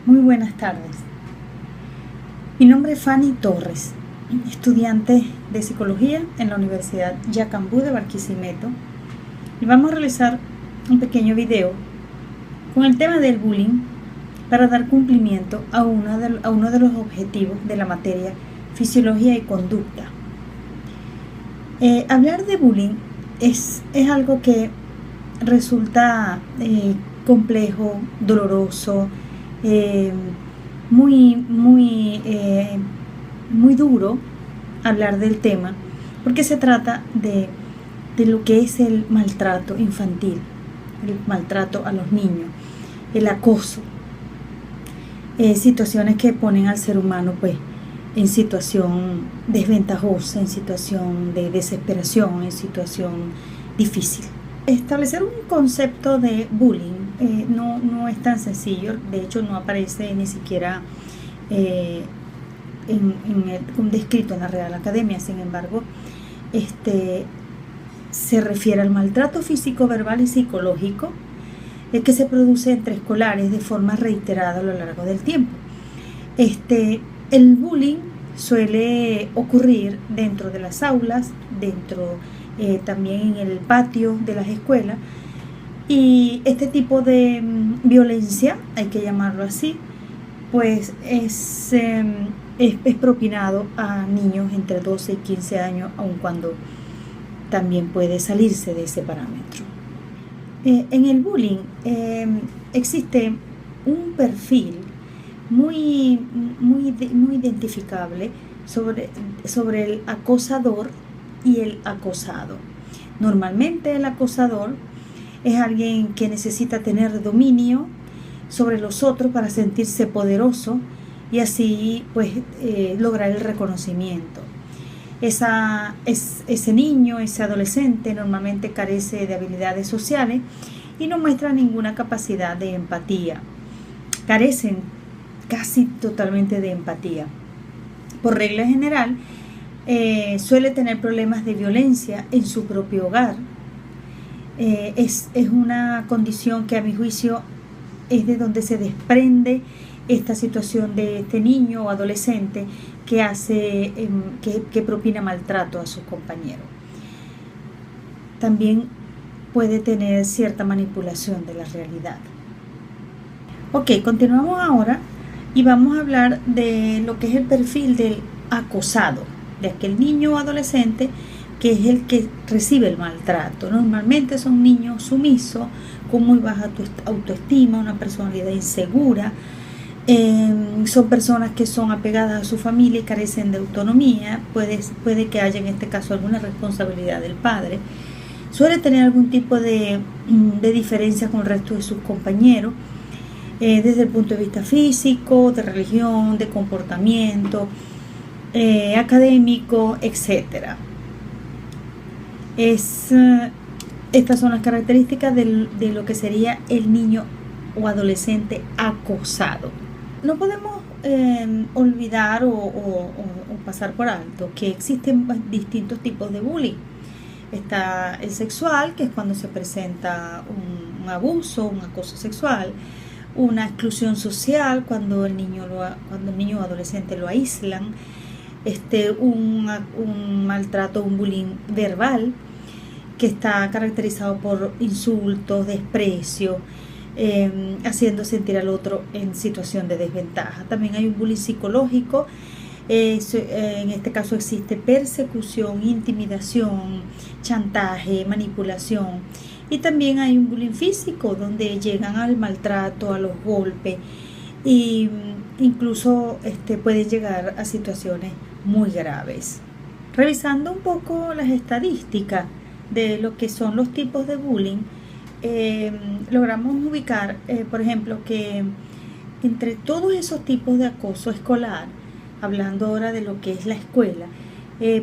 Muy buenas tardes. Mi nombre es Fanny Torres, estudiante de Psicología en la Universidad Yacambú de Barquisimeto, y vamos a realizar un pequeño video con el tema del bullying para dar cumplimiento a uno de los objetivos de la materia Fisiología y Conducta. Hablar de bullying es algo que resulta complejo, doloroso, muy duro hablar del tema, porque se trata de lo que es el maltrato infantil, el maltrato a los niños, el acoso, situaciones que ponen al ser humano pues en situación desventajosa, en situación de desesperación, en situación difícil. Establecer un concepto de bullying no es tan sencillo. De hecho no aparece ni siquiera descrito en la Real Academia. Sin embargo, se refiere al maltrato físico, verbal y psicológico que se produce entre escolares de forma reiterada a lo largo del tiempo. El bullying suele ocurrir dentro de las aulas, también en el patio de las escuelas, y este tipo de violencia, hay que llamarlo así, pues es propinado a niños entre 12 y 15 años, aun cuando también puede salirse de ese parámetro. En el bullying existe un perfil muy identificable sobre el acosador y el acosado. Normalmente el acosador es alguien que necesita tener dominio sobre los otros para sentirse poderoso y así pues lograr el reconocimiento. Ese niño, ese adolescente normalmente carece de habilidades sociales y no muestra ninguna capacidad de empatía. Carecen casi totalmente de empatía. Por regla general, suele tener problemas de violencia en su propio hogar. Es una condición que a mi juicio es de donde se desprende esta situación de este niño o adolescente que propina maltrato a sus compañeros. También puede tener cierta manipulación de la realidad. Ok, continuamos ahora y vamos a hablar de lo que es el perfil del acosado, de aquel niño o adolescente que es el que recibe el maltrato. Normalmente son niños sumisos, con muy baja autoestima, una personalidad insegura, son personas que son apegadas a su familia y carecen de autonomía. Puede que haya en este caso alguna responsabilidad del padre. Suele tener algún tipo de diferencia con el resto de sus compañeros, desde el punto de vista físico, de religión, de comportamiento, académico, etc. Estas son las características de lo que sería el niño o adolescente acosado. No podemos olvidar o pasar por alto que existen distintos tipos de bullying. Está el sexual, que es cuando se presenta un abuso, un acoso sexual; una exclusión social, cuando el niño o adolescente lo aíslan; un maltrato, un bullying verbal, que está caracterizado por insultos, desprecio, haciendo sentir al otro en situación de desventaja. También hay un bullying psicológico. En este caso existe persecución, intimidación, chantaje, manipulación. Y también hay un bullying físico, donde llegan al maltrato, a los golpes, e incluso pueden llegar a situaciones muy graves. Revisando un poco las estadísticas de lo que son los tipos de bullying, logramos ubicar, por ejemplo, que entre todos esos tipos de acoso escolar, hablando ahora de lo que es la escuela,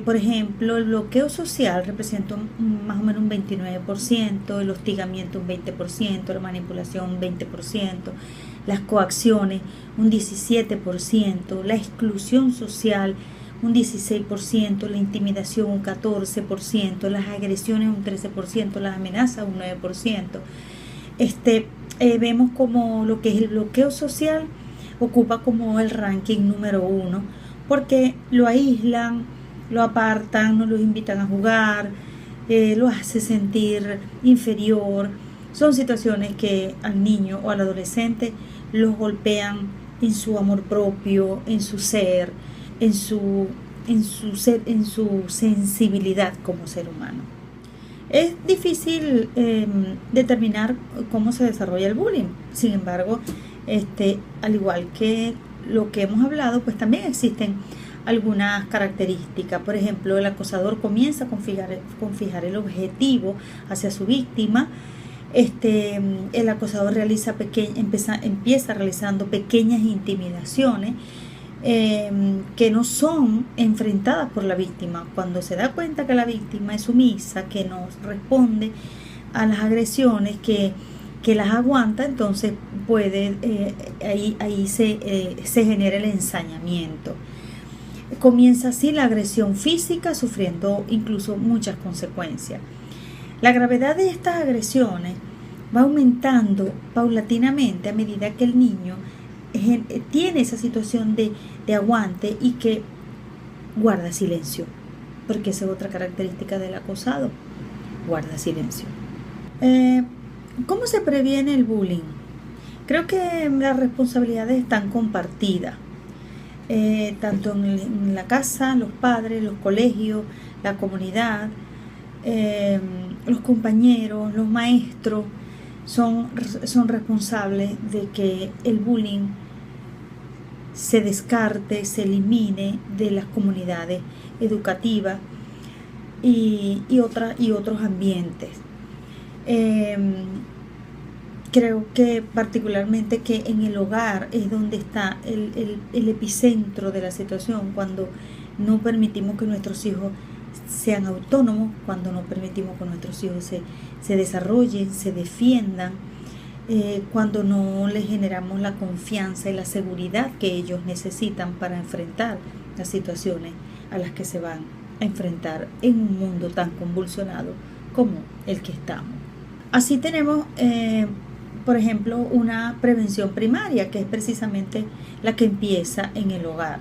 por ejemplo, el bloqueo social representa más o menos un 29%, el hostigamiento un 20%, la manipulación un 20%, las coacciones un 17%, la exclusión social un 16%, la intimidación un 14%, las agresiones un 13%, las amenazas un 9%. Vemos como lo que es el bloqueo social ocupa como el ranking número 1, porque lo aíslan, lo apartan, no los invitan a jugar, lo hace sentir inferior. Son situaciones que al niño o al adolescente los golpean en su amor propio, en su ser, en su sensibilidad como ser humano. Es difícil determinar cómo se desarrolla el bullying. Sin embargo, al igual que lo que hemos hablado, pues también existen algunas características. Por ejemplo, el acosador comienza con fijar el objetivo hacia su víctima. El acosador empieza realizando pequeñas intimidaciones que no son enfrentadas por la víctima. Cuando se da cuenta que la víctima es sumisa, que no responde a las agresiones, que las aguanta, entonces puede ahí se genera el ensañamiento. Comienza así la agresión física, sufriendo incluso muchas consecuencias. La gravedad de estas agresiones va aumentando paulatinamente a medida que el niño tiene esa situación de aguante y que guarda silencio, porque esa es otra característica del acosado, guarda silencio. ¿Cómo se previene el bullying? Creo que las responsabilidades están compartidas, tanto en la casa, los padres, los colegios, la comunidad, los compañeros, los maestros son responsables de que el bullying se descarte, se elimine de las comunidades educativas y otros ambientes. Creo que particularmente que en el hogar es donde está el epicentro de la situación, cuando no permitimos que nuestros hijos sean autónomos, cuando no permitimos que nuestros hijos se desarrollen, se defiendan, cuando no les generamos la confianza y la seguridad que ellos necesitan para enfrentar las situaciones a las que se van a enfrentar en un mundo tan convulsionado como el que estamos. Así tenemos, por ejemplo, una prevención primaria, que es precisamente la que empieza en el hogar.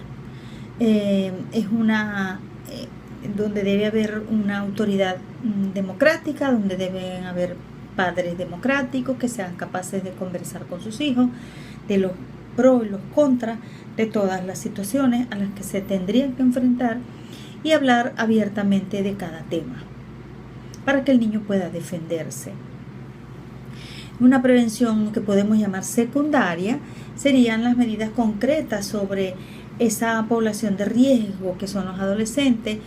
Es donde debe haber una autoridad democrática, donde deben haber padres democráticos que sean capaces de conversar con sus hijos de los pros y los contras de todas las situaciones a las que se tendrían que enfrentar y hablar abiertamente de cada tema para que el niño pueda defenderse. Una prevención que podemos llamar secundaria serían las medidas concretas sobre esa población de riesgo que son los adolescentes,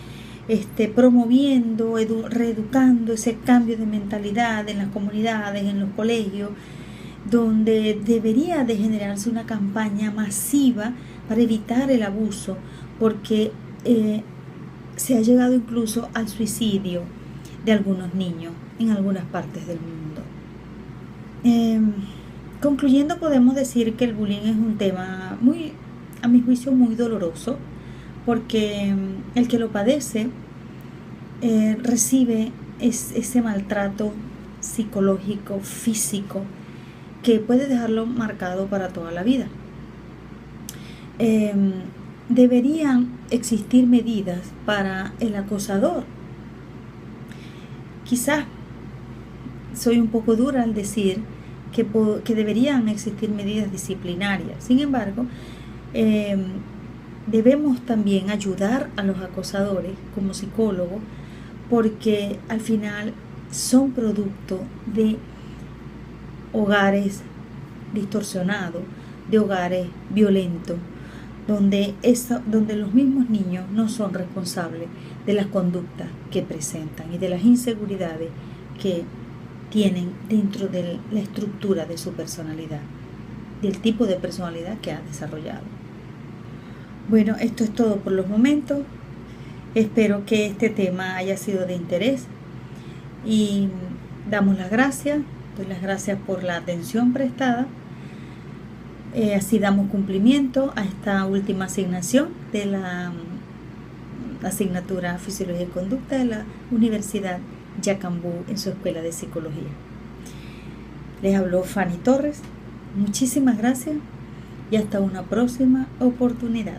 promoviendo, reeducando ese cambio de mentalidad en las comunidades, en los colegios, donde debería de generarse una campaña masiva para evitar el abuso, porque se ha llegado incluso al suicidio de algunos niños en algunas partes del mundo. Concluyendo, podemos decir que el bullying es un tema a mi juicio, muy doloroso, porque el que lo padece recibe ese maltrato psicológico, físico, que puede dejarlo marcado para toda la vida. Deberían existir medidas para el acosador. Quizás soy un poco dura al decir que deberían existir medidas disciplinarias. Sin embargo, debemos también ayudar a los acosadores como psicólogos, porque al final son producto de hogares distorsionados, de hogares violentos, donde los mismos niños no son responsables de las conductas que presentan y de las inseguridades que tienen dentro de la estructura de su personalidad, del tipo de personalidad que ha desarrollado. Bueno, esto es todo por los momentos. Espero que este tema haya sido de interés y damos las gracias. Doy las gracias por la atención prestada. Así damos cumplimiento a esta última asignación de la asignatura Fisiología y Conducta de la Universidad Yacambú en su Escuela de Psicología. Les habló Fanny Torres. Muchísimas gracias y hasta una próxima oportunidad.